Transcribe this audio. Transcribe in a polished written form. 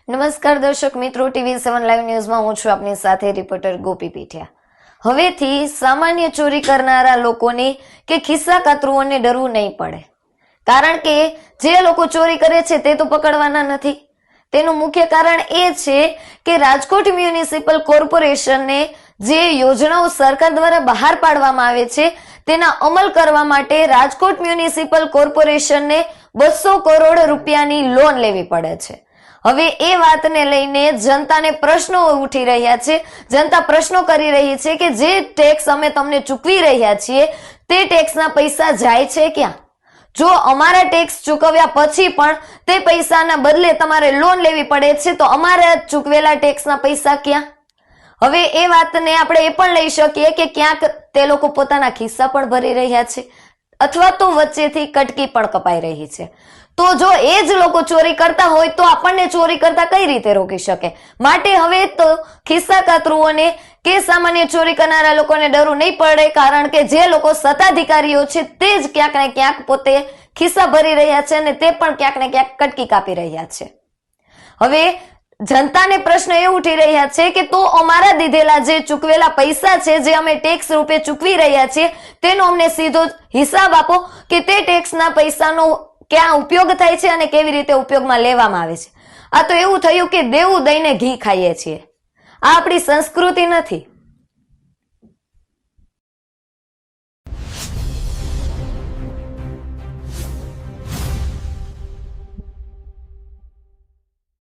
નમસ્કાર દર્શક મિત્રો, TV7 લાઈવ ન્યૂઝમાં હું છું આપની સાથે રિપોર્ટર ગોપી પીઠિયા। હવેથી સામાન્ય ચોરી કરનારા લોકોને કે ખિસ્સા કાતરુઓને ડરવું નહીં પડે, કારણ કે જે લોકો ચોરી કરે છે તે તો પકડવાના નથી। તેનું મુખ્ય કારણ એ છે કે રાજકોટ મ્યુનિસિપલ કોર્પોરેશનને જે યોજનાઓ સરકાર દ્વારા બહાર પાડવામાં આવે છે તેના અમલ કરવા માટે રાજકોટ મ્યુનિસિપલ કોર્પોરેશનને 200 કરોડ રૂપિયાની લોન લેવી પડે છે। હવે એ વાતને લઈને જનતાને પ્રશ્નો ઉઠી રહ્યા છે। જનતા પ્રશ્નો કરી રહી છે કે જે ટેક્સ અમે તમને ચૂકવી રહ્યા છીએ તે ટેક્સના પૈસા જાય છે ક્યાં? જો અમારા ટેક્સ ચૂકવ્યા પછી પણ તે પૈસાના બદલે તમારે લોન લેવી પડે છે તો અમારા ચૂકવેલા ટેક્સના પૈસા ક્યાં? હવે એ વાતને આપણે એ પણ લઈ શકીએ કે ક્યાંક તે લોકો પોતાના ખિસ્સા પણ ભરી રહ્યા છે અથવા તો વચ્ચેથી કટકી પણ કપાઈ રહી છે। તો જો એ જ લોકો ચોરી કરતા હોય તો આપણને ચોરી કરતા કઈ રીતે રોકી શકે? માટે હવે તો ખિસ્સા કાતરુઓને કે સામાન્ય ચોરી કરનારા લોકોને ડરવું નહીં પડે, કારણ કે જે લોકો સત્તાધિકારીઓ છે તે જ ક્યાંક ને ક્યાંક પોતે ખિસ્સા ભરી રહ્યા છે અને તે પણ ક્યાંક ને ક્યાંક કટકી કાપી રહ્યા છે। હવે જનતાને પ્રશ્ન એ ઉઠી રહ્યા છે કે તો અમારા દીધેલા જે ચૂકવેલા પૈસા છે, જે અમે ટેક્સ રૂપે ચૂકવી રહ્યા છીએ, તેનો અમને સીધો હિસાબ આપો કે તે ટેક્સના પૈસાનો ક્યાં ઉપયોગ થાય છે અને કેવી રીતે ઉપયોગમાં લેવામાં આવે છે। આ તો એવું થયું કે દેવું દઈને ઘી ખાઈએ છીએ। આ આપણી સંસ્કૃતિ નથી।